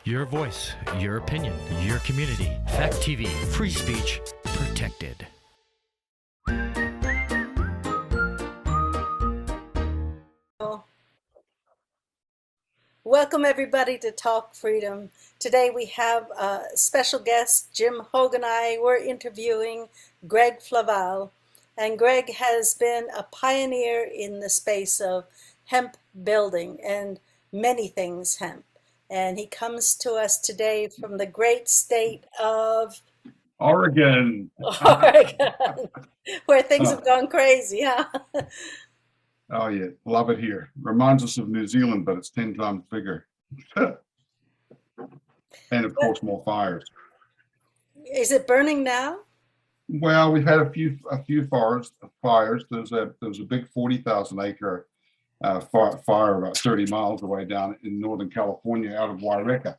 Your voice, your opinion, your community. Fact TV, free speech protected. Welcome everybody to Talk Freedom. Today we have a special guest, Jim Hogan. We're interviewing Greg Flavall. And Greg has been a pioneer in the space of hemp building and many things hemp. And he comes to us today from the great state of Oregon. Oregon, where things have gone crazy, huh? Oh yeah, love it here. Reminds us of New Zealand, but it's 10 times bigger. And of course, more fires. Is it burning now? Well, we've had a few fires. There's a big 40,000 acre fire about 30 miles away down in Northern California, out of Waireka.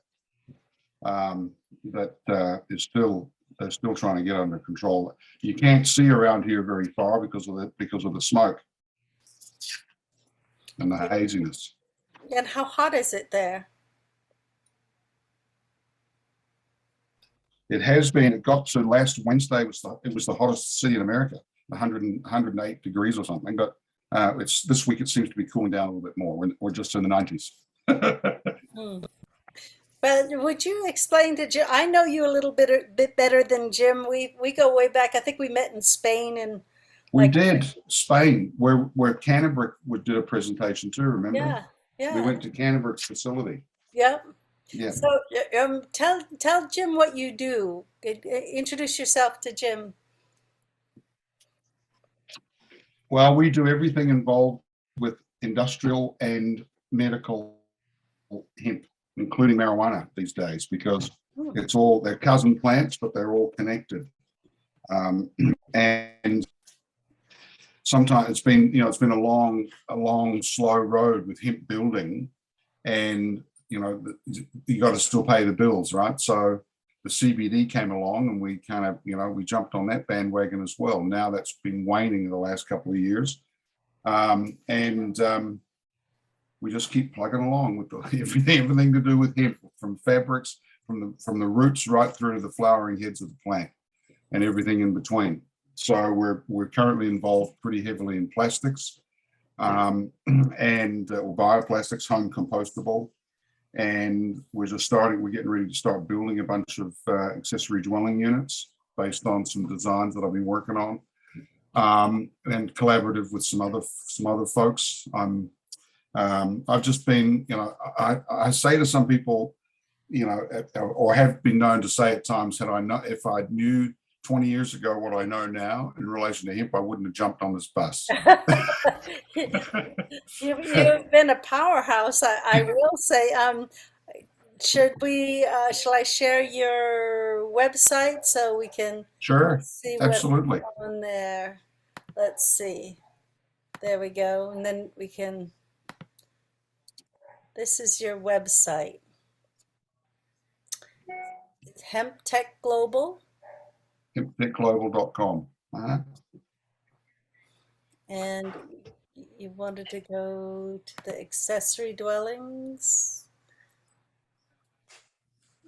That is still they're still trying to get under control. You can't see around here very far because of the smoke and the haziness. And how hot is it there? It has been. It got to last Wednesday. It was the hottest city in America, 108 degrees or something. But it's this week. It seems to be cooling down a little bit more. We're just in the 90s. But would you explain to Jim? I know you a little bit better than Jim. We go way back. I think we met in Spain and we did Spain, where Canterbury did a presentation too. Remember? Yeah, yeah. We went to Canterbury's facility. Yep. Yeah. So tell Jim what you do. Introduce yourself to Jim. Well, we do everything involved with industrial and medical hemp, including marijuana these days, because they're cousin plants, but they're all connected. And sometimes it's been a long, slow road with hemp building, and you got to still pay the bills, right? So the CBD came along, and we kind of we jumped on that bandwagon as well. Now that's been waning in the last couple of years, and we just keep plugging along with everything to do with hemp, from fabrics, from the roots right through to the flowering heads of the plant, and everything in between. So we're currently involved pretty heavily in plastics, and bioplastics, home compostable, and we're getting ready to start building a bunch of accessory dwelling units based on some designs that I've been working on, and collaborative with some other folks. I've just been, I say to some people, or have been known to say at times, if I knew 20 years ago what I know now in relation to hemp, I wouldn't have jumped on this bus. You've been a powerhouse, I will say. Shall I share your website so we can Sure, see absolutely. what's on there? Let's see. There we go. And then we can, this is your website. Hemp Tech Global. HempTechGlobal.com. And you wanted to go to the accessory dwellings.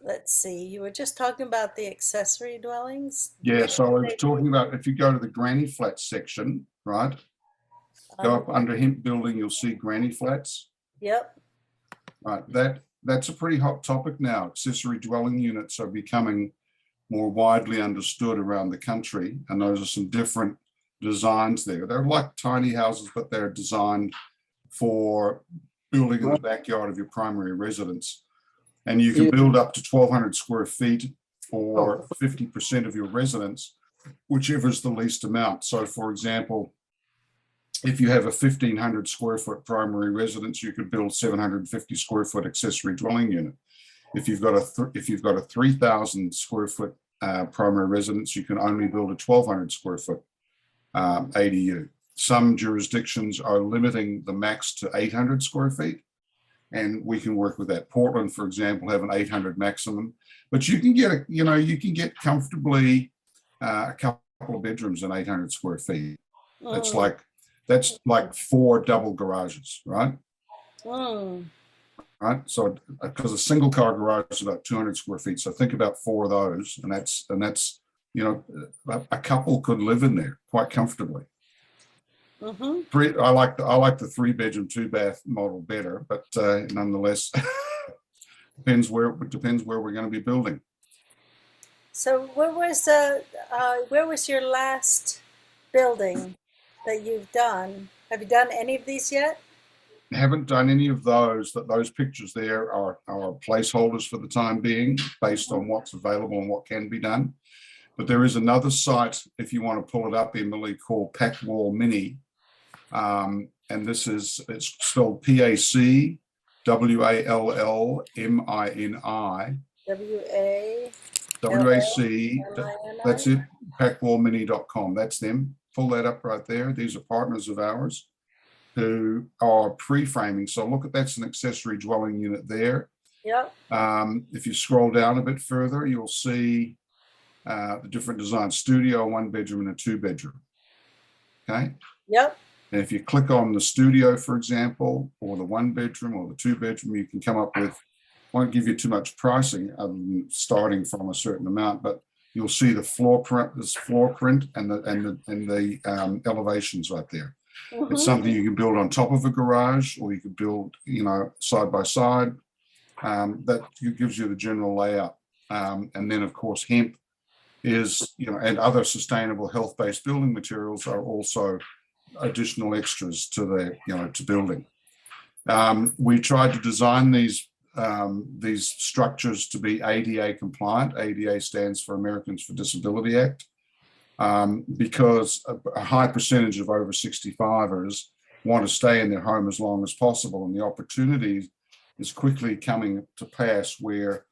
Let's see, you were just talking about the accessory dwellings? Yeah, so I was talking about, if you go to the granny flats section, right? Go up under hemp building, you'll see granny flats. Yep. Right, that's a pretty hot topic now. Accessory dwelling units are becoming more widely understood around the country, and those are some different designs there. They're like tiny houses, but they're designed for building in the backyard of your primary residence. And you can build up to 1,200 square feet for 50% of your residence, whichever is the least amount. So, for example, if you have a 1,500 square foot primary residence, you could build 750 square foot accessory dwelling unit. If you've got a 3,000 square foot primary residence, you can only build a 1,200 square foot ADU. Some jurisdictions are limiting the max to 800 square feet, and we can work with that. Portland, for example, have an 800 maximum, but you can get comfortably a couple of bedrooms in 800 square feet. That's like 4 double garages, right? right? So because a single car garage is about 200 square feet. So think about 4 of those, and that's a couple could live in there quite comfortably. Mm-hmm. I like the 3-bedroom 2-bath model better, but nonetheless, depends where we're going to be building. So where was your last building that you've done? Have you done any of these yet? Haven't done any of those. That those pictures there are placeholders for the time being, based on what's available and what can be done. But there is another site, if you want to pull it up, Emily, called Flavall Mini, and it's spelled PACWALLMINI. WA. WAC. LLMINI? That's it. Flavallmini.com. That's them. Pull that up right there. These are partners of ours who are pre-framing. So look at, that's an accessory dwelling unit there. Yep. If you scroll down a bit further, you'll see the different designs: studio, 1-bedroom, and a 2-bedroom. Okay. Yep. And if you click on the studio, for example, or the 1-bedroom or the 2-bedroom, you can come up with, won't give you too much pricing other than starting from a certain amount, but you'll see the floor print and the elevations right there. Mm-hmm. It's something you can build on top of a garage, or you could build, side by side. That gives you the general layout. And then, of course, hemp is, and other sustainable health-based building materials are also additional extras to to building. We tried to design these structures to be ADA compliant. ADA stands for Americans for Disability Act, because a high percentage of over 65ers want to stay in their home as long as possible, and the opportunity is quickly coming to pass where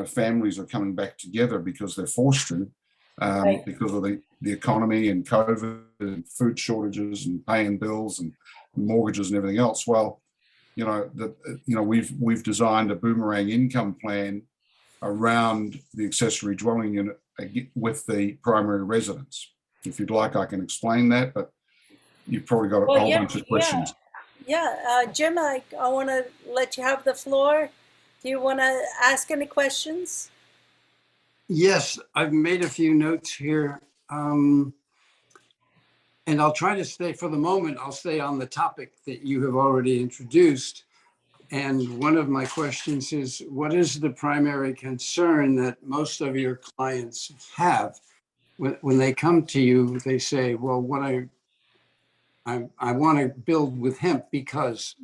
families are coming back together because they're forced to, Right. because of the economy and COVID and food shortages and paying bills and mortgages and everything else. Well, we've designed a boomerang income plan around the accessory dwelling unit with the primary residence. If you'd like, I can explain that, but you've probably got a whole bunch of questions. Yeah. Jim, I want to let you have the floor. Do you want to ask any questions? Yes, I've made a few notes here. And I'll try to stay, for the moment, I'll stay on the topic that you have already introduced. And one of my questions is, what is the primary concern that most of your clients have? When they come to you, they say, well, what I want to build with hemp because.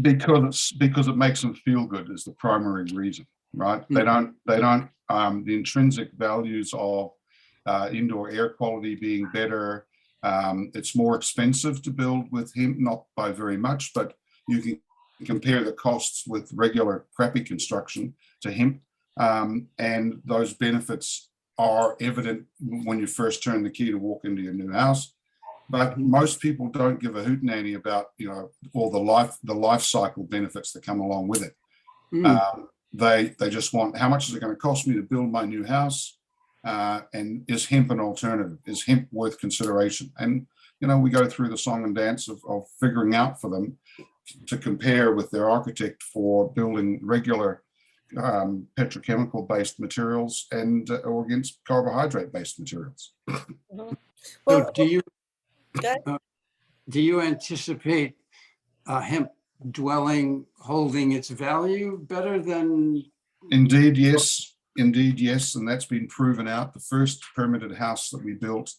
Because it makes them feel good is the primary reason, right? Mm-hmm. They don't the intrinsic values of indoor air quality being better. It's more expensive to build with hemp, not by very much, but you can compare the costs with regular crappy construction to hemp, and those benefits are evident when you first turn the key to walk into your new house. But most people don't give a hootenanny about all the life cycle benefits that come along with it. They just want, how much is it going to cost me to build my new house, and is hemp an alternative? Is hemp worth consideration? And we go through the song and dance of figuring out for them to compare with their architect for building regular petrochemical based materials and or against carbohydrate based materials. Mm-hmm. Well, So do you anticipate hemp dwelling holding its value better than? Indeed, yes. And that's been proven out. The first permitted house that we built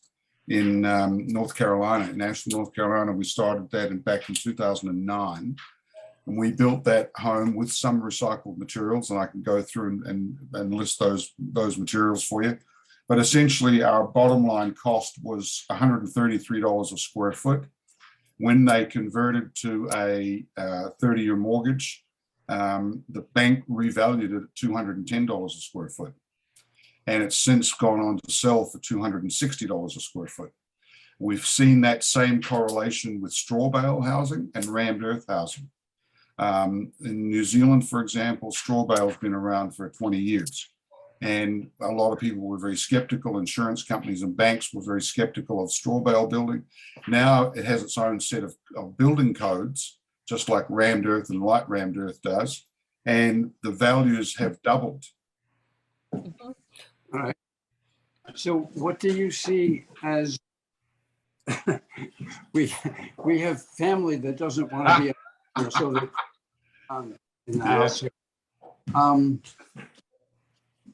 in North Carolina, in Asheville, North Carolina, we started that back in 2009. And we built that home with some recycled materials, and I can go through and list those materials for you. But essentially, our bottom line cost was $133 a square foot. When they converted to a 30-year mortgage, the bank revalued it at $210 a square foot. And it's since gone on to sell for $260 a square foot. We've seen that same correlation with straw bale housing and rammed earth housing. In New Zealand, for example, straw bale has been around for 20 years. And a lot of people were very skeptical. Insurance companies and banks were very skeptical of straw bale building. Now it has its own set of building codes just like rammed earth and light rammed earth does, and the values have doubled. Mhm. All right. So what do you see as we have family that doesn't want to be here, so that in the house here.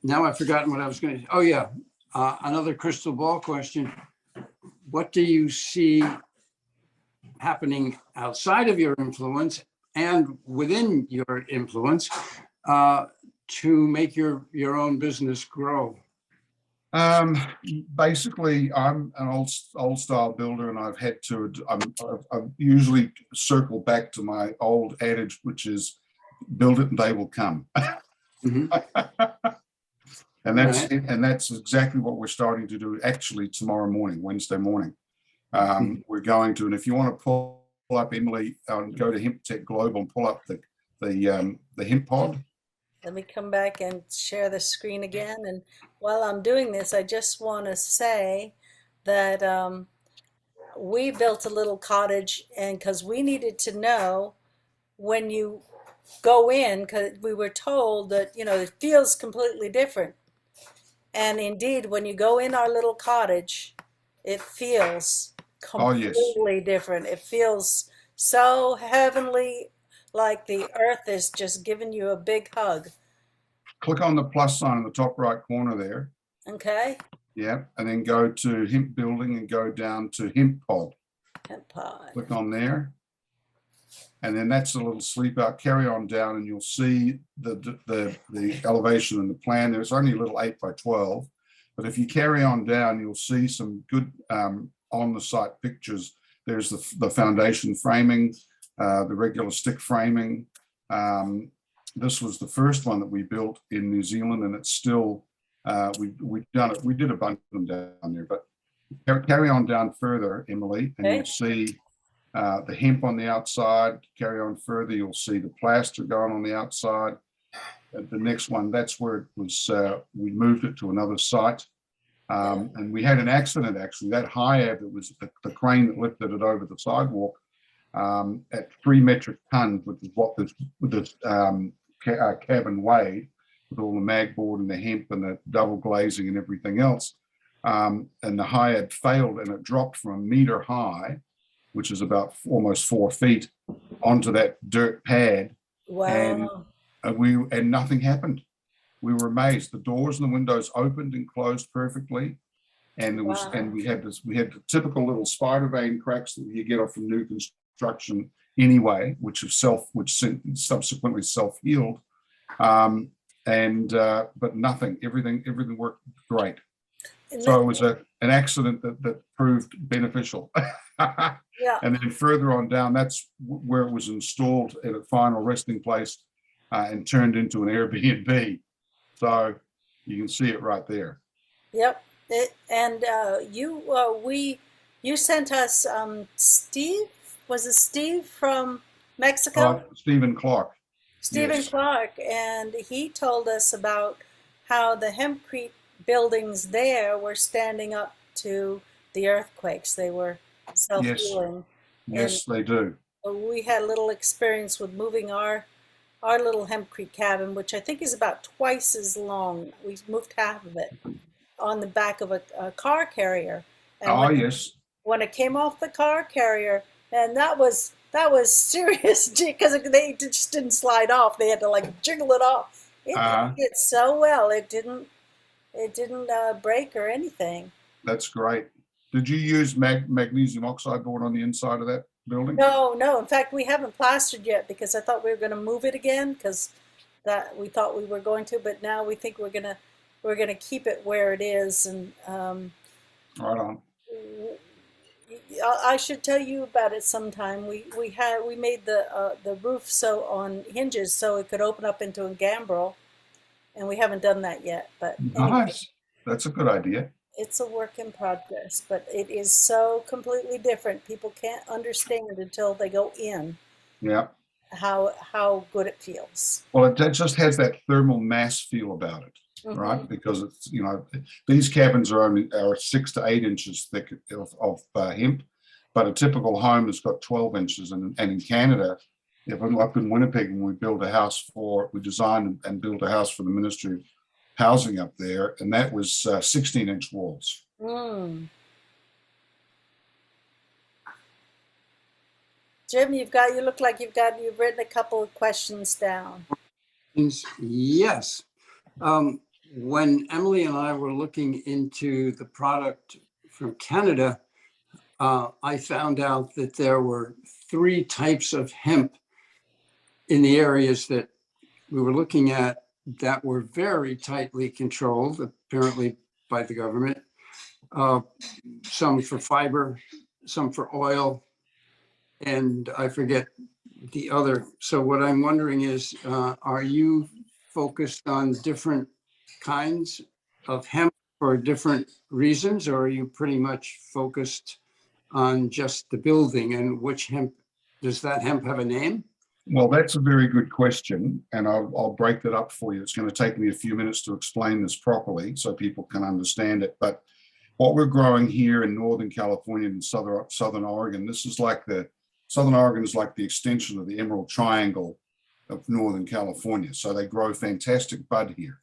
Now I've forgotten what I was going to. Oh yeah, another crystal ball question. What do you see happening outside of your influence and within your influence to make your own business grow? Basically, I'm an old style builder, and I've usually circle back to my old adage, which is build it and they will come. Mhm. And that's Right. and that's exactly what we're starting to do actually tomorrow morning, Wednesday morning. We're going to, and if you want to pull up Emily, go to Hemp Tech Global and pull up the hemp pod. Let me come back and share the screen again. And while I'm doing this, I just want to say that we built a little cottage, and because we needed to know when you go in, because we were told that, it feels completely different. And indeed, when you go in our little cottage, it feels Oh yes, completely different. It feels so heavenly, like the earth is just giving you a big hug. click on the plus sign in the top right corner there. Okay? Yeah, and then go to hemp building and go down to hemp pod. Hemp pod. Click on there, and then that's a little sleep out. Carry on down, and you'll see the elevation and the plan. There's only a little 8x12, but if you carry on down, you'll see some good on the site pictures. There's the foundation framing, the regular stick framing. This was the first one that we built in New Zealand, and it's still we've done it. We did a bunch of them down there, but carry on down further, Emily, and Okay. you'll see the hemp on the outside. Carry on further, you'll see the plaster going on the outside. The next one, that's where it was. We moved it to another site, and we had an accident actually. That high ebb, it was the crane that lifted it over the sidewalk at 3 metric tons, which is what this cabin weighed, with all the magboard and the hemp and the double glazing and everything else. And the high ebb failed, and it dropped from a meter high, which is about almost 4 feet, onto that dirt pad. Wow. And nothing happened. We were amazed. The doors and the windows opened and closed perfectly, and we had the typical little spider vein cracks that you get off from new construction anyway, which subsequently self-healed, but nothing. Everything worked great. So it was an accident that proved beneficial. Yeah. And then further on down, that's where it was installed at a final resting place and turned into an Airbnb. So you can see it right there. Yep. You sent us Steve. Was it Steve from Mexico? Stephen Clark. Stephen Yes. Clark, and he told us about how the hempcrete buildings there were standing up to the earthquakes. They were self-healing. Yes, they do. We had a little experience with moving our little hempcrete cabin, which I think is about twice as long. We moved half of it on the back of a car carrier. And Yes. when it came off the car carrier, and that was serious because they just didn't slide off. They had to like jiggle it off. It did so well. It didn't break or anything. That's great. Did you use magnesium oxide board on the inside of that building? No. In fact, we haven't plastered yet because I thought we were going to move it again because that we thought we were going to, but now we think we're gonna keep it where it is. And Right on. I should tell you about it sometime. We made the roof so on hinges so it could open up into a gambrel, and we haven't done that yet. But anyway, Nice. That's a good idea. it's a work in progress. But it is so completely different. People can't understand until they go in Yeah. how good it feels. Well, it just has that thermal mass feel about it, right? Because it's these cabins are 6 to 8 inches thick of hemp, but a typical home has got 12 inches, and in Canada Yeah, but up in Winnipeg, when we designed and built a house for the Ministry of Housing up there, and that was 16-inch walls. Mm. Jim, you look like you've written a couple of questions down. Yes. When Emily and I were looking into the product from Canada, I found out that there were 3 types of hemp in the areas that we were looking at that were very tightly controlled, apparently by the government. Some for fiber, some for oil, and I forget the other. So what I'm wondering is, are you focused on different kinds of hemp for different reasons, or are you pretty much focused on just the building? And which hemp, does that hemp have a name? Well, that's a very good question, and I'll break that up for you. It's going to take me a few minutes to explain this properly so people can understand it. But what we're growing here in Northern California and Southern Oregon, Southern Oregon is like the extension of the Emerald Triangle of Northern California. So they grow fantastic bud here,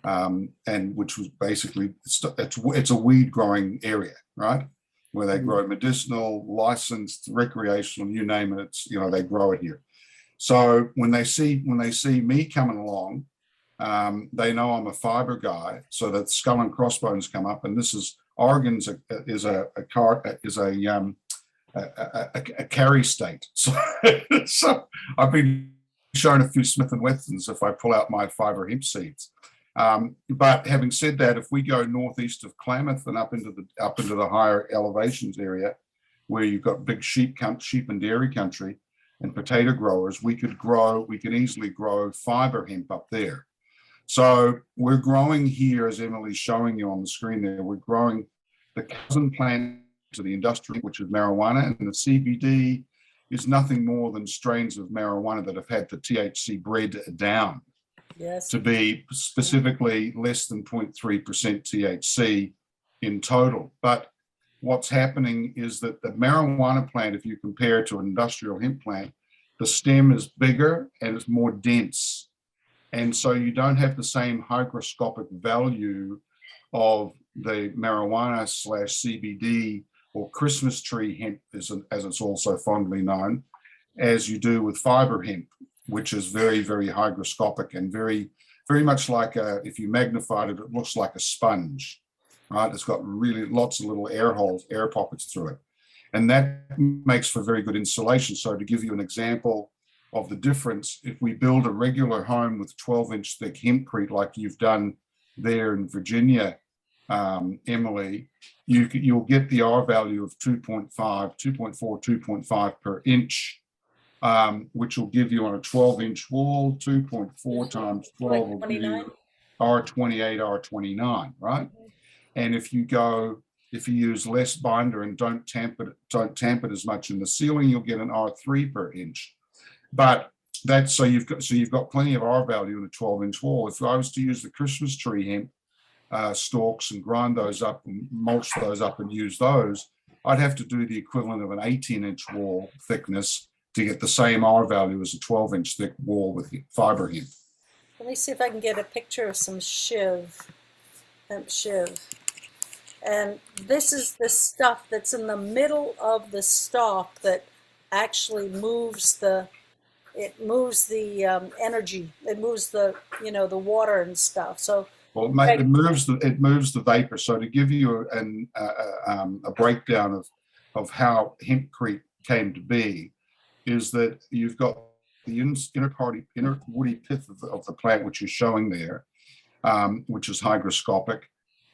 and which was basically, it's a weed growing area, right? Where they grow medicinal, licensed, recreational, you name it, they grow it here. So when they see me coming along, they know I'm a fiber guy. So that skull and crossbones come up, and this is Oregon's is a carry state. So I've been shown a few Smith and Wessons if I pull out my fiber hemp seeds. But having said that, if we go northeast of Klamath and up into the higher elevations area, where you've got big sheep and dairy country and potato growers, we could easily grow fiber hemp up there. So we're growing here, as Emily's showing you on the screen there, we're growing the cousin plant to the industrial, which is marijuana, and the CBD is nothing more than strains of marijuana that have had the THC bred down to be specifically less than 0.3% THC in total. But what's happening is that the marijuana plant, if you compare it to an industrial hemp plant, the stem is bigger and it's more dense. And so you don't have the same hygroscopic value of the marijuana / CBD or Christmas tree hemp, as it's also fondly known, as you do with fiber hemp, which is very, very hygroscopic and very, very much like if you magnified it, it looks like a sponge, right? It's got really lots of little air holes, air pockets through it. And that makes for very good insulation. So to give you an example of the difference, if we build a regular home with 12-inch thick hempcrete like you've done there in Virginia, Emily, you'll get the R value of 2.4, 2.5 per inch, which will give you on a 12-inch wall, 2.4 times 12 will give you R28, R29, right? And if you use less binder and don't tamp it as much in the ceiling, you'll get an R3 per inch. But that's so you've got plenty of R value in a 12-inch wall. If I was to use the Christmas tree hemp stalks and grind those up and mulch those up and use those, I'd have to do the equivalent of an 18-inch wall thickness to get the same R value as a 12-inch thick wall with fiber hemp. Let me see if I can get a picture of some hemp shiv. And this is the stuff that's in the middle of the stalk that actually moves the energy. It moves the water and stuff. So well, it moves the vapor. So to give you a breakdown of how hempcrete came to be, is that you've got the inner woody pith of the plant, which is showing there, which is hygroscopic,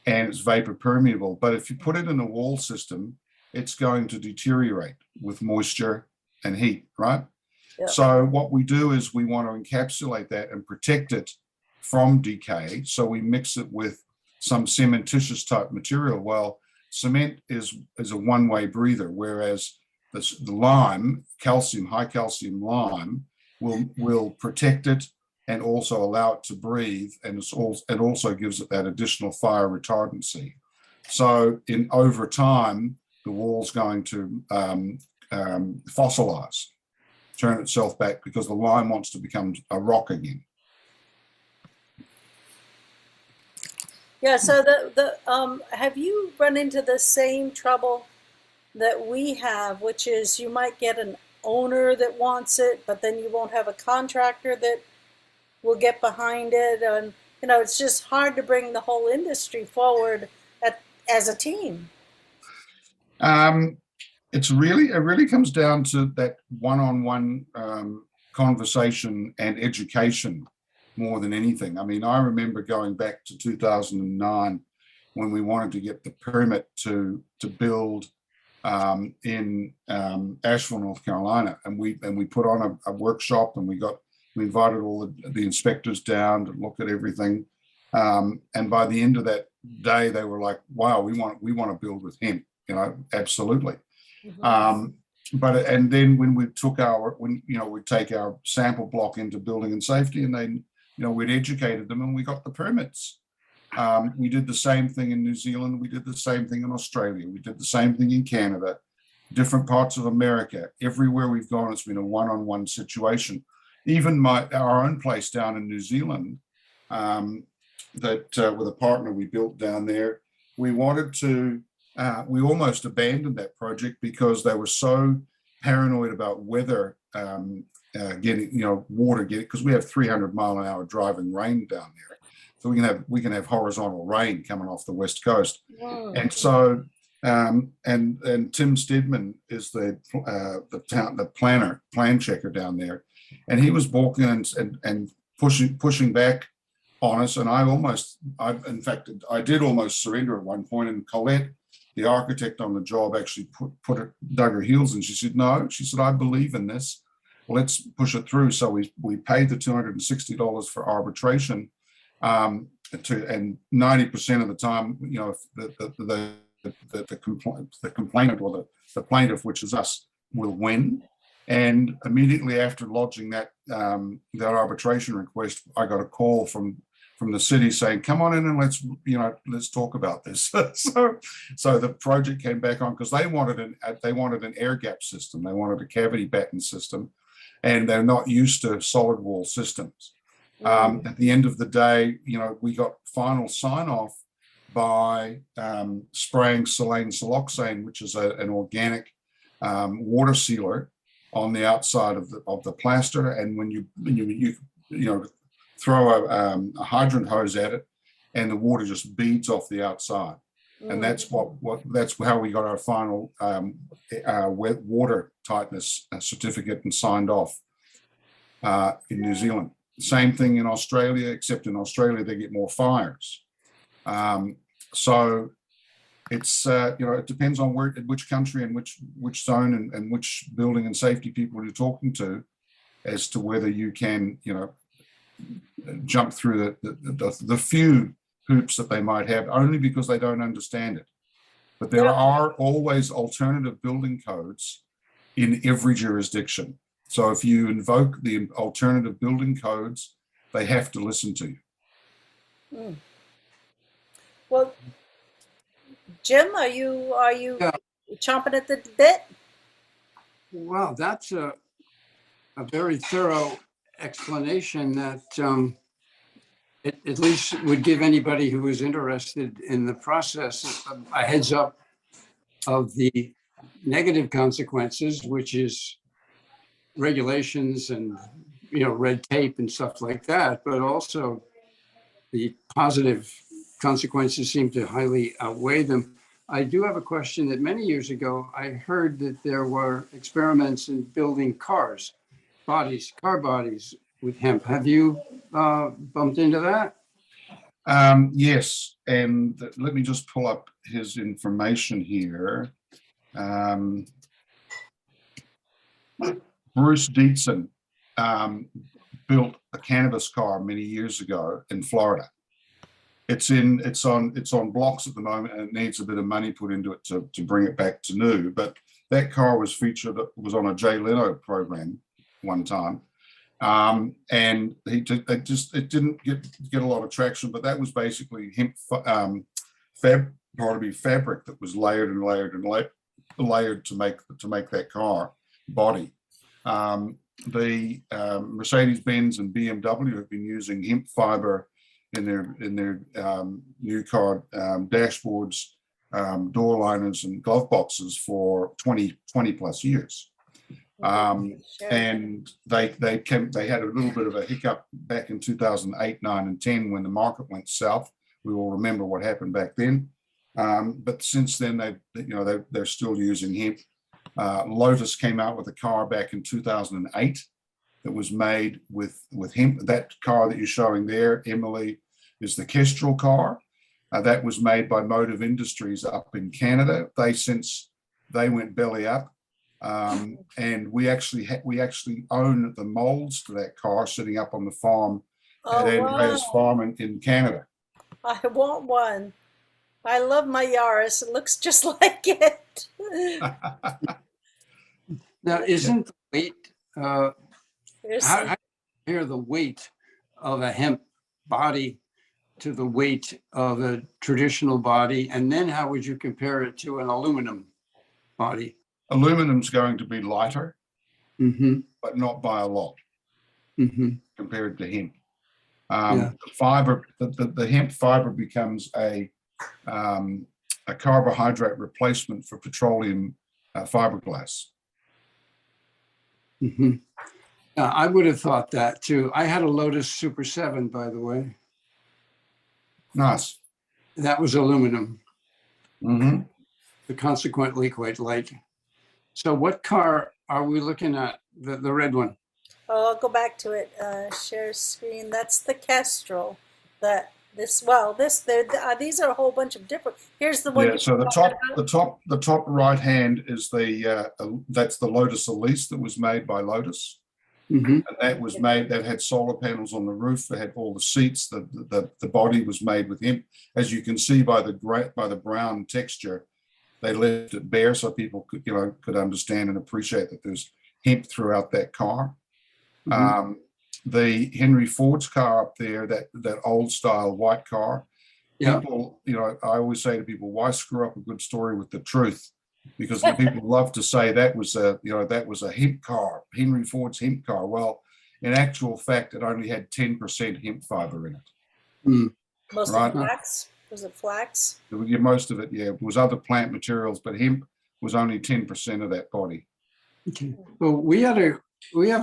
and it's vapor permeable. But if you put it in a wall system, it's going to deteriorate with moisture and heat, right? Yep. So what we do is we want to encapsulate that and protect it from decay. So we mix it with some cementitious type material. Well, cement is a one-way breather, whereas the lime, high calcium lime, will protect it and also allow it to breathe, and it also gives it that additional fire retardancy. So over time, the wall's going to fossilize. turn itself back because the lime wants to become a rock again. Yeah, so have you run into the same trouble that we have, which is you might get an owner that wants it, but then you won't have a contractor that will get behind it, and it's just hard to bring the whole industry forward as a team. It really comes down to that one-on-one conversation and education more than anything. I mean, I remember going back to 2009 when we wanted to get the permit to build in Asheville, North Carolina, and we put on a workshop, and we invited all the inspectors down to look at everything, and by the end of that day, they were like, "Wow, we want to build with hemp," absolutely. And then when we took we'd take our sample block into building and safety, and then we'd educated them, and we got the permits. We did the same thing in New Zealand. We did the same thing in Australia. We did the same thing in Canada, different parts of America. Everywhere we've gone, it's been a one-on-one situation. Even our own place down in New Zealand, that with a partner we built down there, we almost abandoned that project because they were so paranoid about weather getting, water getting, because we have 300-mile-an-hour driving rain down there. So we can have horizontal rain coming off the West Coast. Whoa. And so and Tim Stedman is the plan checker down there, and he was balking and pushing back on us. And in fact I did almost surrender at one point, and Colette, the architect on the job, actually dug her heels, and she said, "No," she said, "I believe in this. Well, let's push it through." So we paid the $260 for arbitration, and 90% of the time, the complainant or the plaintiff, which is us, will win. And immediately after lodging that arbitration request, I got a call from the city saying, "Come on in and let's talk about this." so the project came back on because they wanted an air gap system. They wanted a cavity batten system, and they're not used to solid wall systems. At the end of the day, we got final sign off by spraying silane siloxane, which is an organic water sealer, on the outside of the plaster. And when you throw a hydrant hose at it, and the water just beads off the outside. And that's that's how we got our final wet water tightness certificate and signed off in New Zealand. Same thing in Australia, except in Australia they get more fires. So it's it depends on which country and which zone and which building and safety people you're talking to, as to whether you can jump through the few hoops that they might have, only because they don't understand it. But there are always alternative building codes in every jurisdiction. So if you invoke the alternative building codes, they have to listen to you. Well, Jim, are you chomping at the bit? Well, that's a very thorough explanation that at least would give anybody who is interested in the process a heads up of the negative consequences, which is regulations and red tape and stuff like that, but also the positive consequences seem to highly outweigh them. I do have a question that many years ago, I heard that there were experiments in building car bodies with hemp. Have you bumped into that? Yes, and let me just pull up his information here. Bruce Dietzen built a cannabis car many years ago in Florida. It's on blocks at the moment, and it needs a bit of money put into it to bring it back to new. But that car was on a Jay Leno program one time, and it didn't get a lot of traction. But that was basically hemp fabric that was layered and layered and layered to make that car body. the Mercedes-Benz and BMW have been using hemp fiber in their new car dashboards, door liners, and glove boxes for 20 plus years. And they had a little bit of a hiccup back in 2008, 9, and 10 when the market went south. We all remember what happened back then. But since then, they're still using hemp. Lotus came out with a car back in 2008 that was made with hemp. That car that you're showing there, Emily, is the Kestrel car. That was made by Motive Industries up in Canada. They went belly up. And we actually own the molds to that car sitting up on the farm at Andrea's farm in Canada. I want one. I love my Yaris. It looks just like it. Now, isn't the weight, how do you compare the weight of a hemp body to the weight of a traditional body? And then how would you compare it to an aluminum body? Aluminum's going to be lighter, but not by a lot compared to hemp. The fiber, the hemp fiber becomes a carbohydrate replacement for petroleum fiberglass. I would have thought that too. I had a Lotus Super 7, by the way. Nice. That was aluminum. Consequently quite light. So what car are we looking at? The red one? Oh, I'll go back to it. Share screen. That's the Kestrel. These are a whole bunch of different. Here's the one. Yeah. So the top right hand is that's the Lotus Elise that was made by Lotus. And that was made. That had solar panels on the roof. They had all the seats. The body was made with hemp. As you can see by the brown texture, they left it bare so people could understand and appreciate that there's hemp throughout that car. The Henry Ford's car up there, that old style white car. People, I always say to people, why screw up a good story with the truth? Because the people love to say that was a hemp car, Henry Ford's hemp car. Well, in actual fact, it only had 10% hemp fiber in it. Most of flax. Was it flax? Most of it, yeah. It was other plant materials, but hemp was only 10% of that body. Okay. Well, we have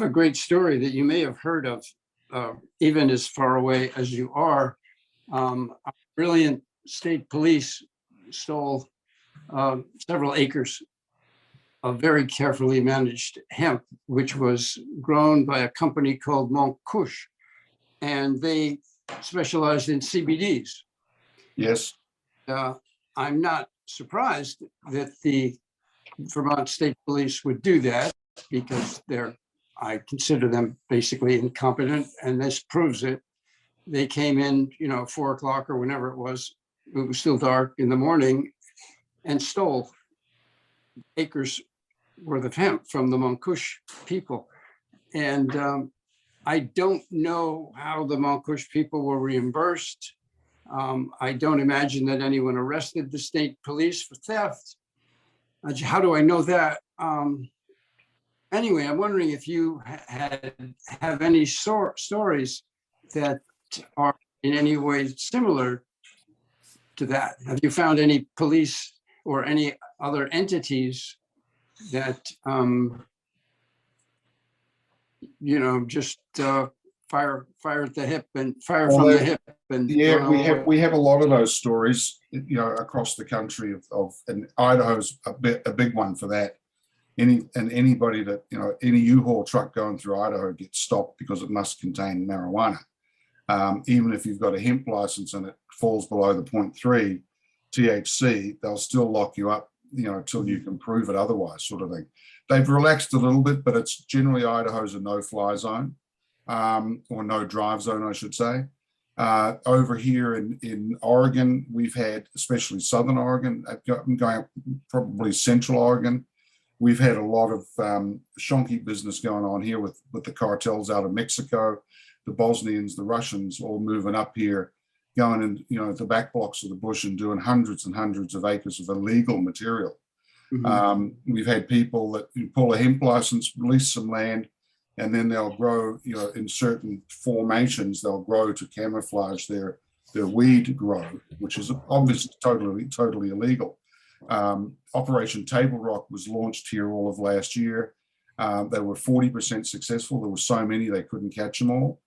a great story that you may have heard of, even as far away as you are. A brilliant state police stole several acres of very carefully managed hemp, which was grown by a company called Monkush, and they specialized in CBDs. Yes. I'm not surprised that the Vermont State Police would do that, because I consider them basically incompetent, and this proves it. They came in, 4 o'clock or whenever it was still dark in the morning, and stole acres worth of hemp from the Monkush people. And I don't know how the Monkush people were reimbursed. I don't imagine that anyone arrested the state police for theft. How do I know that? Anyway, I'm wondering if you have any stories that are in any way similar to that. Have you found any police or any other entities that, just fire at the hip and fire from the hip? And yeah, we have a lot of those stories, across the country and Idaho's a big one for that. Anybody that, any U-Haul truck going through Idaho gets stopped because it must contain marijuana. Even if you've got a hemp license and it falls below the 0.3 THC, they'll still lock you up, till you can prove it otherwise, sort of thing. They've relaxed a little bit, but it's generally Idaho's a no-fly zone, or no drive zone, I should say. Over here in Oregon, we've had, especially Southern Oregon, going probably Central Oregon, we've had a lot of shonky business going on here with the cartels out of Mexico, the Bosnians, the Russians, all moving up here, going in, the back blocks of the bush and doing hundreds and hundreds of acres of illegal material. We've had people that pull a hemp license, release some land, and then they'll grow, in certain formations, they'll grow to camouflage their weed grow, which is obviously totally illegal. Operation Table Rock was launched here all of last year. They were 40% successful. There were so many they couldn't catch them all.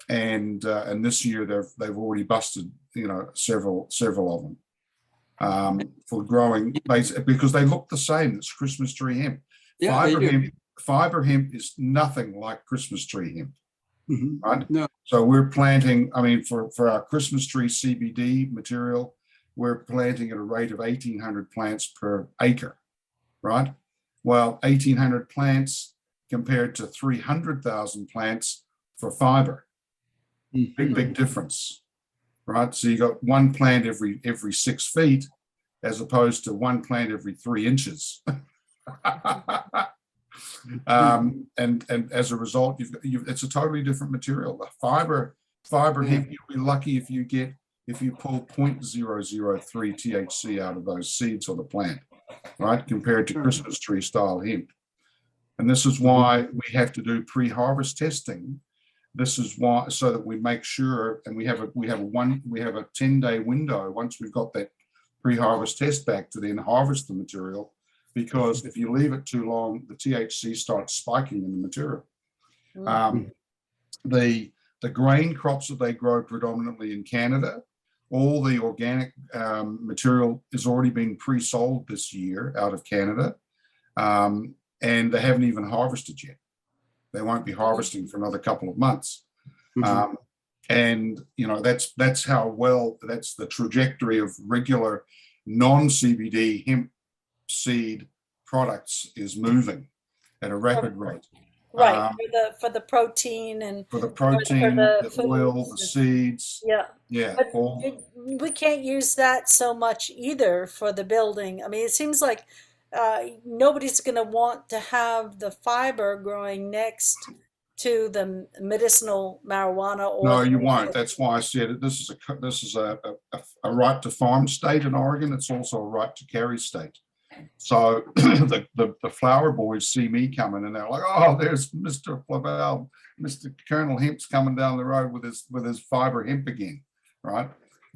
And this year they've already busted several of them for growing, because they look the same. It's Christmas tree hemp. Yeah, Fiber hemp is nothing like Christmas tree hemp, right? No. So we're planting, for our Christmas tree CBD material, we're planting at a rate of 1,800 plants per acre, right? Well, 1,800 plants compared to 300,000 plants for fiber. Big difference, right? So you got one plant every 6 feet, as opposed to one plant every 3 inches. And as a result, it's a totally different material. The fiber hemp, you'll be lucky if you pull 0.003 THC out of those seeds or the plant, right? Compared to Christmas tree style hemp. And this is why we have to do pre-harvest testing. This is why, so that we make sure, and we have a 10-day window once we've got that pre-harvest test back to then harvest the material, because if you leave it too long, the THC starts spiking in the material. The grain crops that they grow predominantly in Canada, all the organic material is already being pre-sold this year out of Canada, and they haven't even harvested yet. They won't be harvesting for another couple of months. And that's how well, that's the trajectory of regular non-CBD hemp seed products is moving at a rapid rate. Right, for the protein and for the protein, the oil, the foods. seeds. Yeah. But we can't use that so much either for the building. It seems like nobody's going to want to have the fiber growing next to the medicinal marijuana. No, you won't. That's why I said this is a right to farm state in Oregon. It's also a right to carry state. So the flower boys see me coming, and they're like, "Oh, there's Mr. Flavall, Mr. Colonel Hemp's coming down the road with his fiber hemp again," right?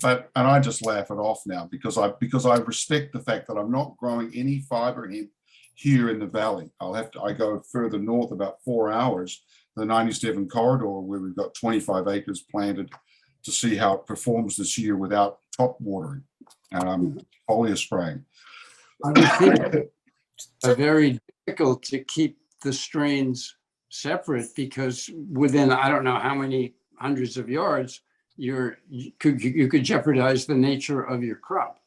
And I just laugh it off now because I respect the fact that I'm not growing any fiber hemp here in the valley. I go further north about 4 hours, the 97 corridor, where we've got 25 acres planted, to see how it performs this year without top watering, foliar spraying. I would think it's very difficult to keep the strains separate, because within, I don't know how many hundreds of yards, you could jeopardize the nature of your crop.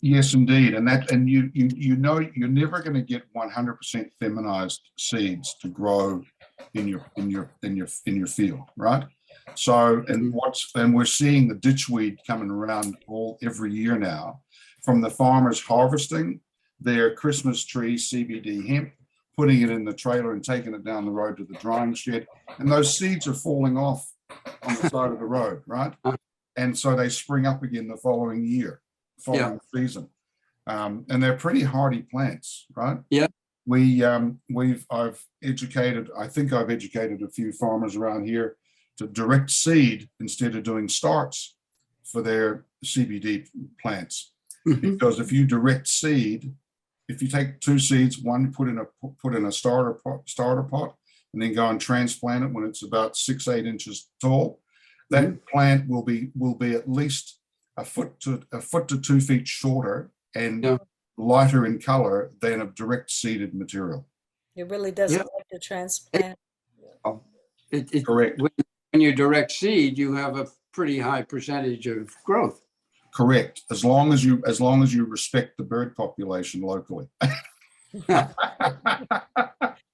Yes, indeed, and you know you're never going to get 100% feminized seeds to grow in your field, right? So and we're seeing the ditchweed coming around every year now, from the farmers harvesting their Christmas tree CBD hemp, putting it in the trailer and taking it down the road to the drying shed, and those seeds are falling off on the side of the road, right? And so they spring up again the following season, and they're pretty hardy plants, right? Yeah. I've educated a few farmers around here to direct seed instead of doing starts for their CBD plants. Because if you direct seed, if you take 2 seeds, one put in a starter pot, and then go and transplant it when it's about 6-8 inches tall, that plant will be at least a foot to 2 feet shorter and lighter in color than a direct seeded material. It really doesn't like the transplant. Correct. When you direct seed, you have a pretty high percentage of growth. Correct. As long as you respect the bird population locally.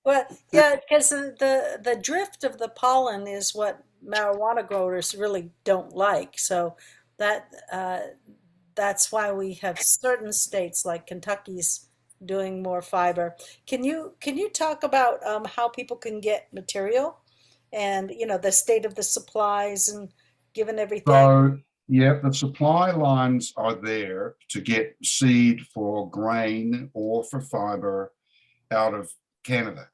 Well, yeah, because the drift of the pollen is what marijuana growers really don't like. So that's why we have certain states like Kentucky's doing more fiber. Can you talk about how people can get material, and the state of the supplies, and given everything? So the supply lines are there to get seed for grain or for fiber out of Canada.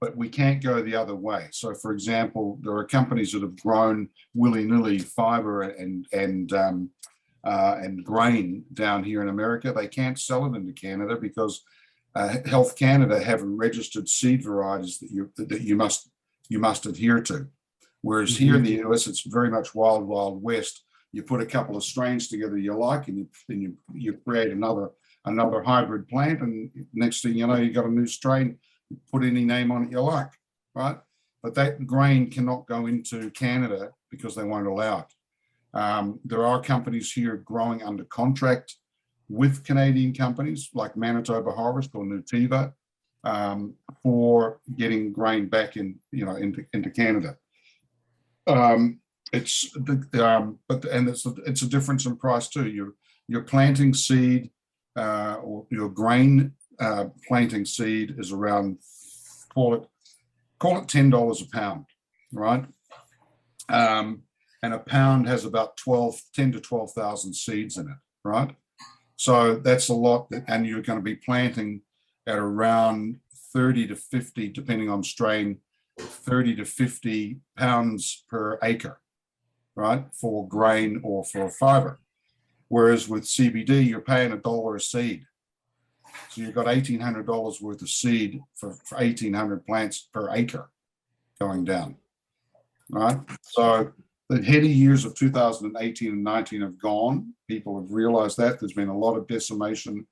but we can't go the other way. So, for example, there are companies that have grown willy-nilly fiber and grain down here in America. They can't sell it into Canada because Health Canada have registered seed varieties that you must adhere to. Whereas here in the US, it's very much wild, wild west. You put a couple of strains together you like, and you create another hybrid plant, and next thing you know, you got a new strain. You put any name on it you like, right? But that grain cannot go into Canada because they won't allow it. There are companies here growing under contract with Canadian companies like Manitoba Harvest or Nutiva for getting grain back into Canada. It's a difference in price too. Your planting seed or your grain planting seed is around, call it $10 a pound, right? And a pound has about 10 to 12,000 seeds in it, right? So that's a lot, and you're going to be planting at around 30 to 50, depending on strain, 30 to 50 pounds per acre, right, for grain or for fiber. Whereas with CBD, you're paying $1 a seed. So you've got $1,800 worth of seed for 1,800 plants per acre going down, right? So the heady years of 2018 and 19 have gone. People have realized that there's been a lot of decimation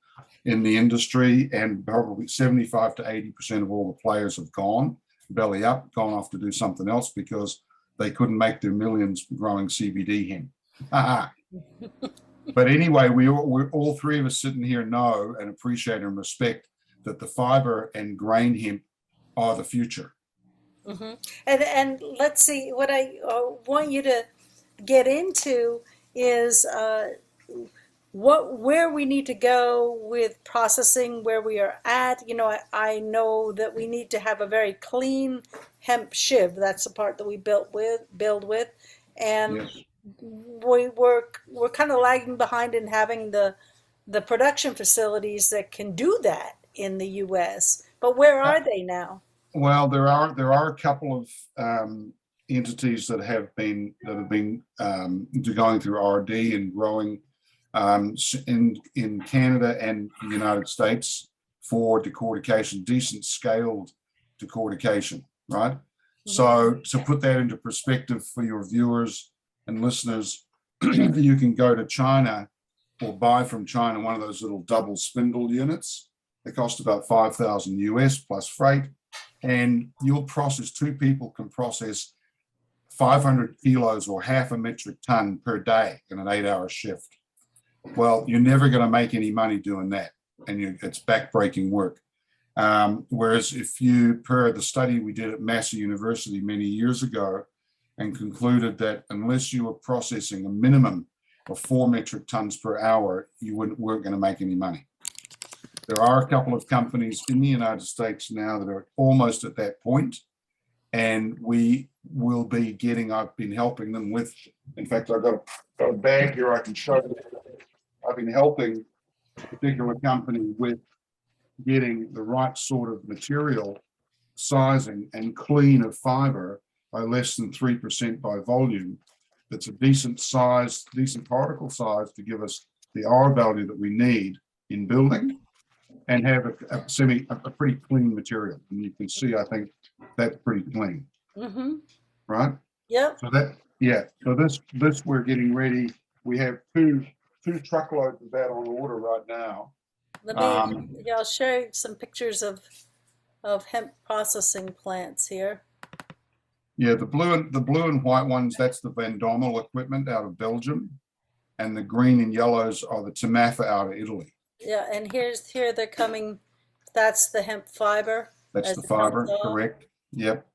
in the industry, and probably 75 to 80% of all the players have gone belly up, gone off to do something else because they couldn't make their millions growing CBD hemp. But anyway, we're all three of us sitting here know and appreciate and respect that the fiber and grain hemp are the future. Mm-hmm. And let's see, what I want you to get into is where we need to go with processing, where we are at. I know that we need to have a very clean hemp shiv. That's the part that we build with, and Yes. we're kind of lagging behind in having the production facilities that can do that in the U.S. But where are they now? Well, there are a couple of entities that have been going through R&D and growing in Canada and the United States for decortication, decent scaled decortication, right? Mm-hmm. So to put that into perspective for your viewers and listeners, you can go to China or buy from China one of those little double spindle units. They cost about 5,000 US plus freight. And two people can process 500 kilos or half a metric ton per day in an 8-hour shift. Well, you're never going to make any money doing that, and it's backbreaking work. Whereas if per the study we did at Massey University many years ago, and concluded that unless you were processing a minimum of 4 metric tons per hour, you weren't going to make any money. There are a couple of companies in the United States now that are almost at that point, and we will be I've been helping them with, in fact, I've got a bag here I can show you. I've been helping a particular company with getting the right sort of material, sizing, and clean of fiber by less than 3% by volume. That's a decent particle size to give us the R value that we need in building, and have a pretty clean material. And you can see, I think that's pretty clean. Mm-hmm. Right? Yep. So this we're getting ready. We have two truckloads of that on order right now. I'll show you some pictures of hemp processing plants here. Yeah, the blue and white ones, that's the Van Dommel equipment out of Belgium, and the green and yellows are the Tamafa out of Italy. Yeah, and here they're coming. That's the hemp fiber. That's the fiber, correct? Yep.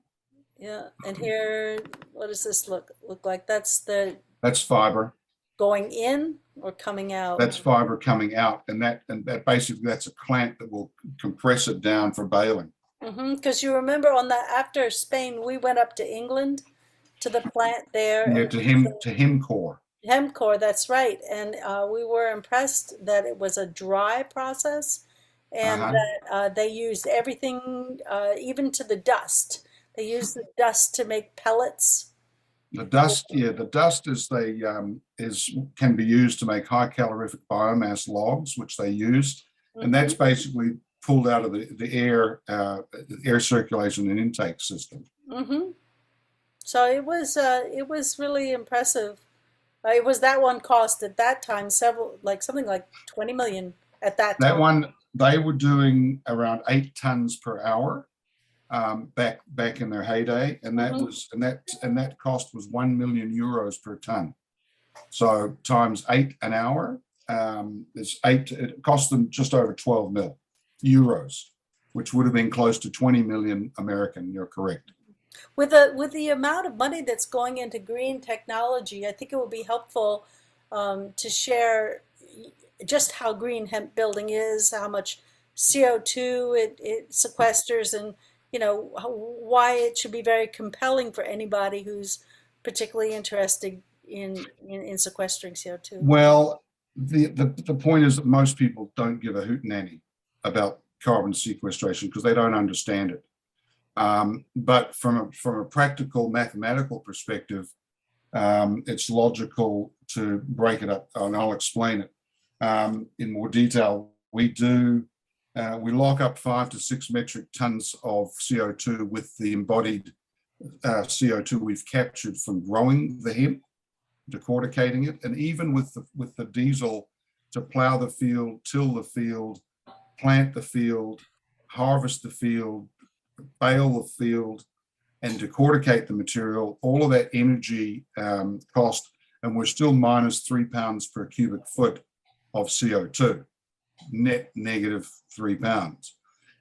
Yeah, and here, what does this look like? That's fiber going in or coming out. That's fiber coming out, and that basically that's a clamp that will compress it down for baling. Because you remember after Spain, we went up to England to the plant there. Yeah, to Hemcore. Hemcore, that's right. And we were impressed that it was a dry process and Uh-huh. that they used everything, even to the dust. They used the dust to make pellets. The dust, yeah, the dust can be used to make high calorific biomass logs, which they used, and that's Hmm. basically pulled out of the air circulation and intake system. Hmm. So it was really impressive. It was that one cost at that time several, like something like 20 million at that That time. one, they were doing around 8 tons per hour, back in their heyday, and that Hmm. was and that cost was 1 million euros per ton. So times 8 an hour, is eight. It cost them just over 12 mil euros, which would have been close to 20 million American. You're correct. With the amount of money that's going into green technology, I think it would be helpful to share just how green hemp building is, how much CO2 it sequesters, and why it should be very compelling for anybody who's particularly interested in sequestering CO2. Well, the point is that most people don't give a hootenanny about carbon sequestration because they don't understand it. But from a practical mathematical perspective, it's logical to break it up, and I'll explain it in more detail. We lock up 5 to 6 metric tons of CO2 with the embodied CO2 we've captured from growing the hemp, decorticating it, and even with the diesel to plow the field, till the field, plant the field, harvest the field, bale the field, and decorticate the material, all of that energy cost, and we're still minus 3 pounds per cubic foot of CO2, net negative 3 pounds.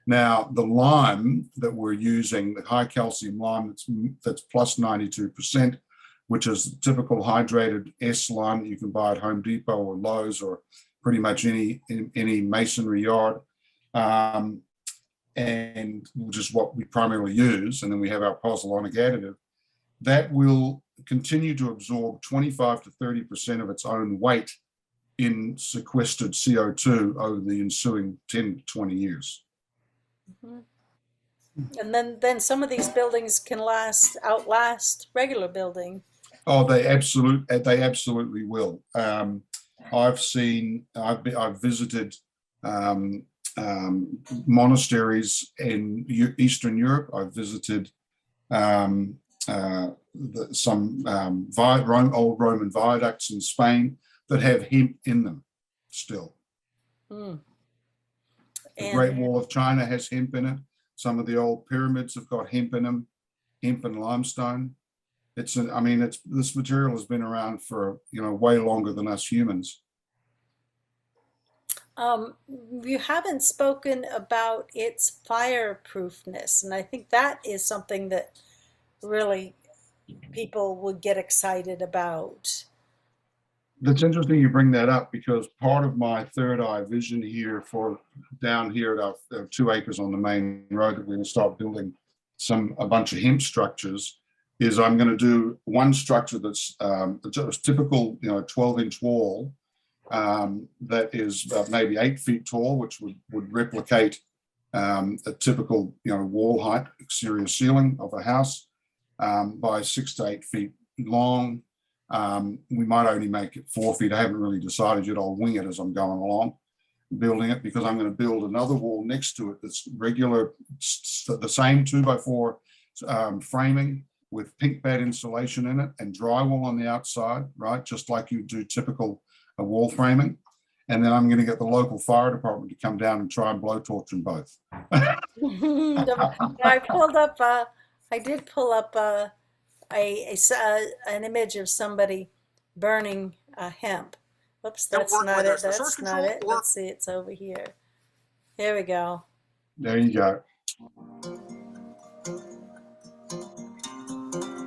Now, the lime that we're using, the high calcium lime that's plus 92%, which is typical hydrated S lime that you can buy at Home Depot or Lowe's or pretty much any masonry yard, and which is what we primarily use, and then we have our pozzolanic additive, that will continue to absorb 25 to 30% of its own weight in sequestered CO2 over the ensuing 10 to 20 years. Mhm. And then some of these buildings can outlast regular building. Oh, they absolutely will. I've visited um, monasteries in Eastern Europe. I've visited some old Roman viaducts in Spain that have hemp in them still. Mm. The And Great Wall of China has hemp in it. Some of the old pyramids have got hemp in them, hemp and limestone. This material has been around for way longer than us humans. you haven't spoken about its fireproofness, and I think that is something that really people would get excited about. That's interesting you bring that up because part of my third eye vision here for down here at our 2 acres on the main road that we're going to start building a bunch of hemp structures is I'm going to do one structure that's just typical 12-inch wall that is maybe 8 feet tall, which would replicate a typical wall height exterior ceiling of a house, by 6 to 8 feet long. We might only make it 4 feet. I haven't really decided yet. I'll wing it as I'm going along building it, because I'm going to build another wall next to it that's regular, the same 2x4 framing with pink bed insulation in it and drywall on the outside, right? Just like you do typical wall framing. And then I'm going to get the local fire department to come down and try and blowtorch them both. I pulled up. I did pull up an image of somebody burning hemp. Oops, Don't that's work not whether it. it's the search That's not control it. or Let's see. It's over here. Here we go. There you go.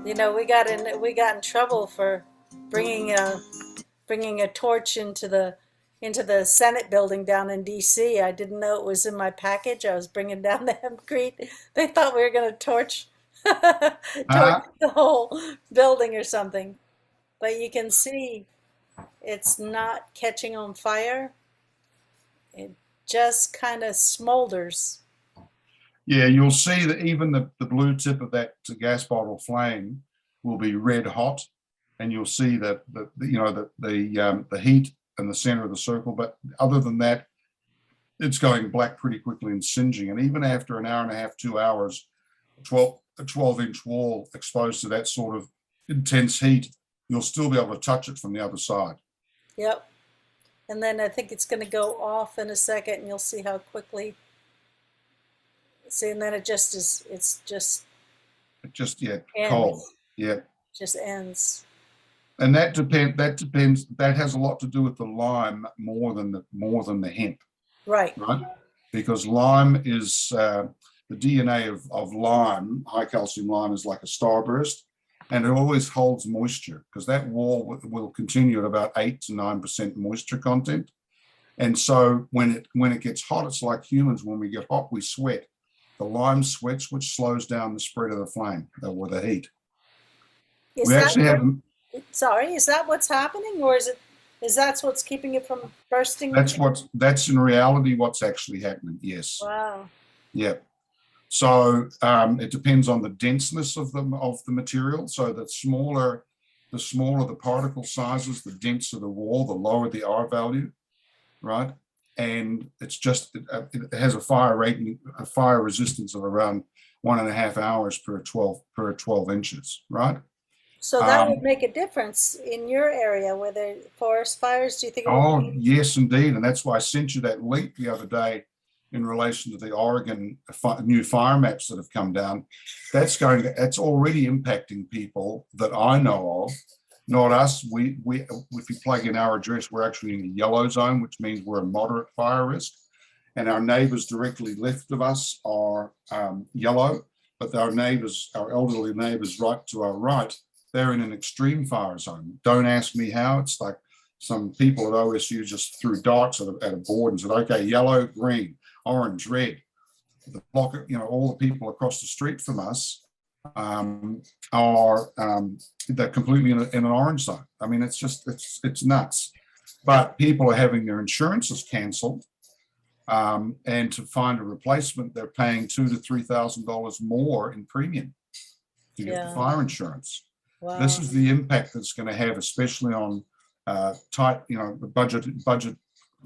We got in trouble for bringing a torch into the Senate building down in D.C. I didn't know it was in my package. I was bringing down the hempcrete. They thought we were going to torch Uh, the whole building or something. But you can see it's not catching on fire. It just kind of smolders. Yeah, you'll see that even the blue tip of that gas bottle flame will be red hot, and you'll see that the heat in the center of the circle. But other than that, it's going black pretty quickly and singeing. And even after an hour and a half, 2 hours, a 12-inch wall exposed to that sort of intense heat, you'll still be able to touch it from the other side. Yep. And then I think it's going to go off in a second, and you'll see how quickly. See, and then it just is. It's just. It just ends. cold. Yeah. Just ends. And that depends. That has a lot to do with the lime more than the hemp. Right. Right. Because lime is the DNA of lime. High calcium lime is like a starburst, and it always holds moisture because that wall will continue at about 8 to 9% moisture content. And so when it gets hot, it's like humans. When we get hot, we sweat. The lime sweats, which slows down the spread of the flame or the heat. Is that what's happening, or is that what's keeping it from bursting? That's in reality what's actually happening. Yes. Wow. Yeah. So it depends on the denseness of the material. So the smaller the particle sizes, the denser the wall, the lower the R value, right? And it has a fire resistance of around 1.5 hours per 12 inches, right? So that would make a difference in your area where the forest fires. Do you think? Yes, indeed, and that's why I sent you that link the other day in relation to the Oregon new fire maps that have come down. That's already impacting people that I know of, not us. We if you plug in our address, we're actually in the yellow zone, which means we're a moderate fire risk, and our neighbors directly left of us are yellow, but our elderly neighbors right to our right, they're in an extreme fire zone. Don't ask me how. It's like some people at OSU just threw darts at a board and said, okay, yellow, green, orange, red. The block, all the people across the street from us they're completely in an orange zone. I mean, it's nuts. But people are having their insurances canceled, and to find a replacement, they're paying $2,000 to $3,000 more in premium to get the fire insurance. Wow. This is the impact that's going to have, especially on tight, the budget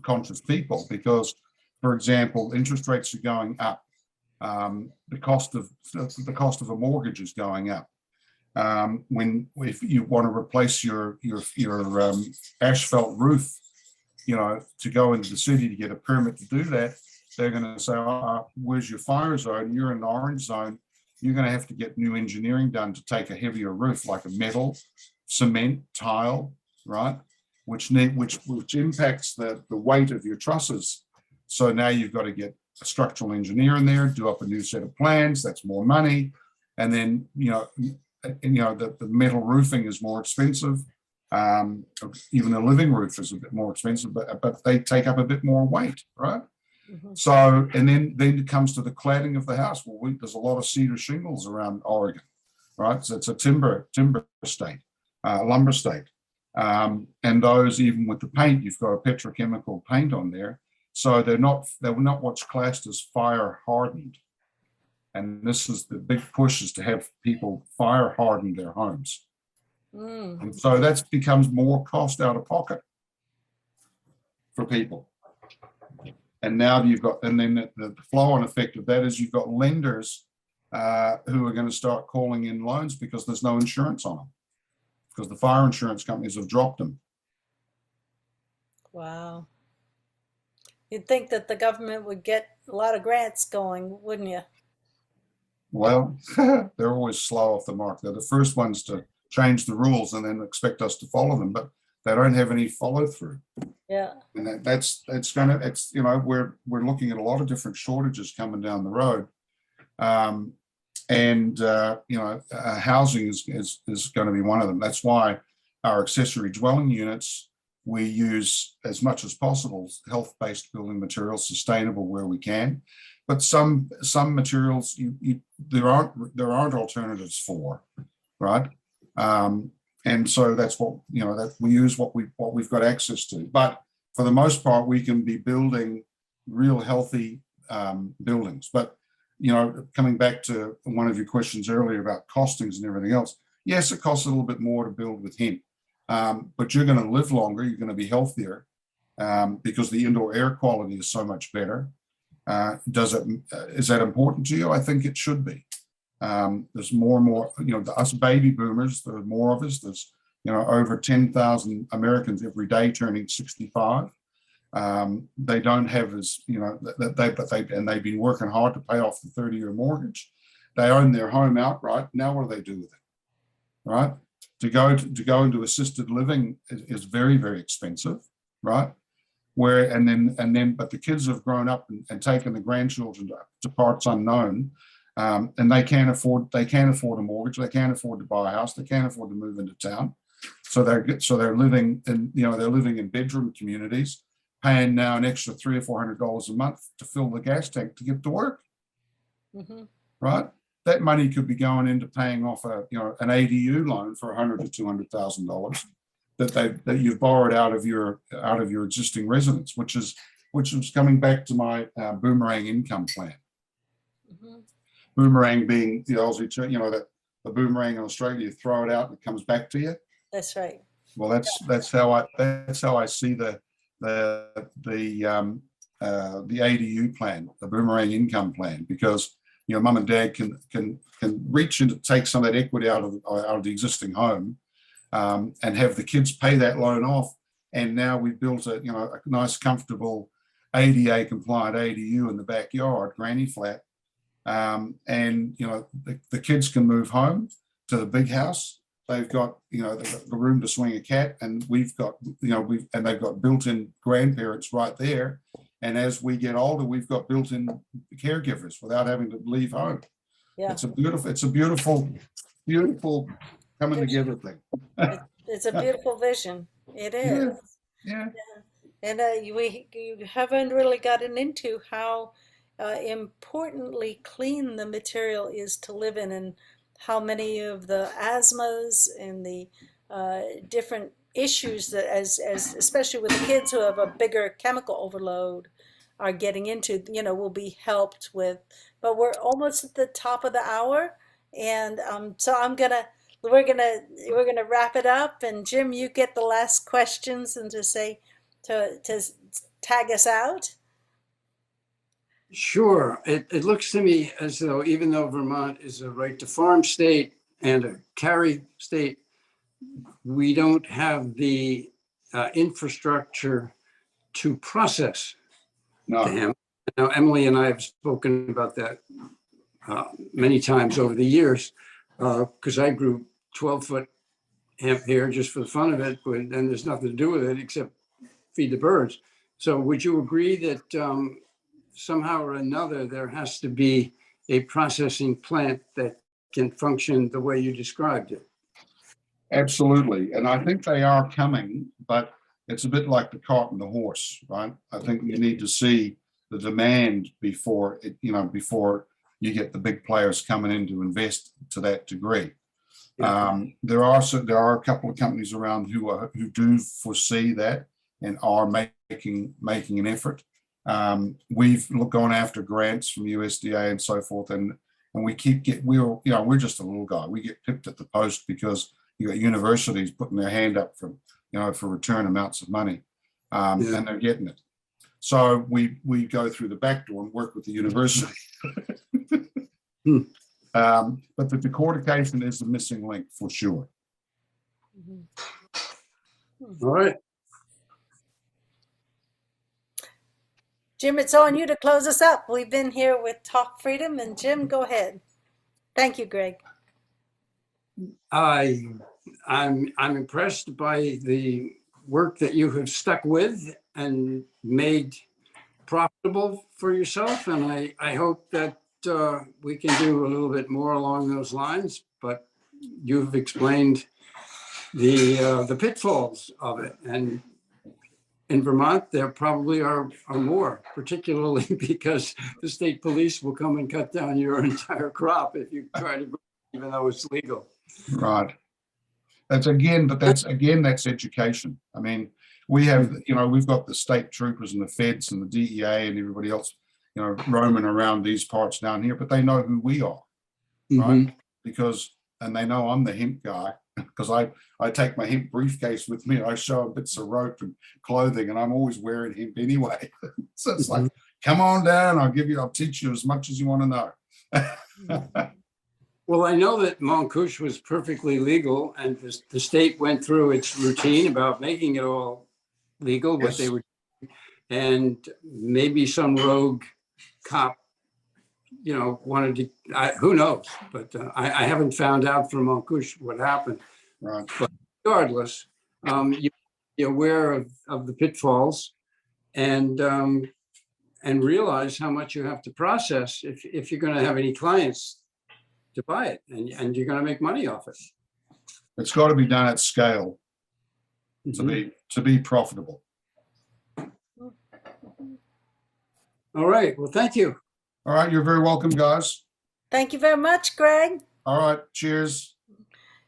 conscious people, because, for example, interest rates are going up. The cost of a mortgage is going up. If you want to replace your asphalt roof, to go into the city to get a permit to do that, they're going to say, where's your fire zone? You're in the orange zone. You're going to have to get new engineering done to take a heavier roof, like a metal, cement, tile, right? Which impacts the weight of your trusses. So now you've got to get a structural engineer in there, do up a new set of plans. That's more money, and then the metal roofing is more expensive. Even a living roof is a bit more expensive, but they take up a bit more weight, right? Mm-hmm. So, and then it comes to the cladding of the house. Well, there's a lot of cedar shingles around Oregon, right? So it's a timber state, lumber state. And those, even with the paint, you've got a petrochemical paint on there. So they're not what's classed as fire hardened. And this is the big push, is to have people fire harden their homes. And so that becomes more cost out of pocket for people. And now and then the flow-on effect of that is you've got lenders who are going to start calling in loans because there's no insurance on them, because the fire insurance companies have dropped them. Wow. You'd think that the government would get a lot of grants going, wouldn't you? Well, they're always slow off the mark. They're the first ones to change the rules and then expect us to follow them, but they don't have any follow through. Yeah. And we're looking at a lot of different shortages coming down the road. Housing is going to be one of them. That's why our accessory dwelling units, we use as much as possible health-based building materials, sustainable where we can. But some materials there aren't alternatives for, right? And so that's what that we use what we've got access to. But for the most part, we can be building real healthy buildings. But, you know, coming back to one of your questions earlier about costings and everything else, yes, it costs a little bit more to build with hemp, but you're going to live longer, you're going to be healthier because the indoor air quality is so much better. Is that important to you? I think it should be. There's more and more, you know, us baby boomers, there are more of us. There's, you know, over 10,000 Americans every day turning 65. They don't have as, you know, they've been working hard to pay off the 30-year mortgage. They own their home outright. Now what do they do with it? Right? To go into assisted living is very, very expensive, right? But the kids have grown up and taken the grandchildren to parts unknown, and they can't afford a mortgage, they can't afford to buy a house, they can't afford to move into town, so they're living in bedroom communities, paying now an extra $300 or $400 a month to fill the gas tank to get to work. Mm-hmm. Right? That money could be going into paying off an ADU loan for $100,000 to $200,000 that you've borrowed out of your existing residence, which is coming back to my boomerang income plan. Mm-hmm. Boomerang being the Aussie term, you know, that the boomerang in Australia, you throw it out and it comes back to you. That's right. Well, that's how I see the ADU plan, the boomerang income plan, because, you know, mum and dad can reach in to take some of that equity out of the existing home, and have the kids pay that loan off. And now we've built a nice, comfortable ADA compliant ADU in the backyard, granny flat. And, you know, the kids can move home to the big house. They've got the room to swing a cat, and they've got built-in grandparents right there. And as we get older, we've got built-in caregivers without having to leave home. Yeah. It's a beautiful coming together thing. It's a beautiful vision. It is. Yeah. And you haven't really gotten into how importantly clean the material is to live in, and how many of the asthmas and the different issues that especially with the kids who have a bigger chemical overload are getting into, you know, will be helped with. But we're almost at the top of the hour, and so we're gonna wrap it up. And Jim, you get the last questions and to tag us out. Sure. It looks to me as though, even though Vermont is a right to farm state and a carry state, we don't have the infrastructure to process the hemp. Now, Emily and I have spoken about that many times over the years, because I grew 12-foot hemp here just for the fun of it, and there's nothing to do with it except feed the birds. So would you agree that somehow or another there has to be a processing plant that can function the way you described it? Absolutely. And I think they are coming, but it's a bit like the cart and the horse, right? I think you need to see the demand before you get the big players coming in to invest to that degree. There are a couple of companies around who do foresee that and are making an effort. We've gone after grants from USDA and so forth, and we're just a little guy. We get pipped at the post because you got universities putting their hand up for return amounts of money, and they're getting it. So we go through the back door and work with the university. But the decortication is the missing link for sure. All right. Jim, it's on you to close us up. We've been here with Talk Freedom, and Jim, go ahead. Thank you, Greg. I'm impressed by the work that you have stuck with and made profitable for yourself, and I hope that we can do a little bit more along those lines. But you've explained the pitfalls of it, and in Vermont, there probably are more, particularly because the state police will come and cut down your entire crop if you try to grow, even though it's legal. Right. That's again, but that's education. I mean, we have, we've got the state troopers and the feds and the DEA and everybody else, roaming around these parts down here, but they know who we are, right? And they know I'm the hemp guy because I take my hemp briefcase with me. I show them bits of rope and clothing, and I'm always wearing hemp anyway. So it's like, come on down. I'll teach you as much as you want to know. Well, I know that Monkush was perfectly legal, and the state went through its routine about making it all legal, what they were doing. And maybe some rogue cop, wanted to, who knows? But I haven't found out from Monkush what happened. Right. But regardless, you're aware of the pitfalls and realize how much you have to process if you're going to have any clients to buy it, and you're going to make money off it. It's got to be done at scale to be profitable. All right. Well, thank you. All right. You're very welcome, guys. Thank you very much, Greg. All right. Cheers.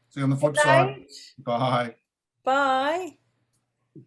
See you on the flip side. Bye. Bye.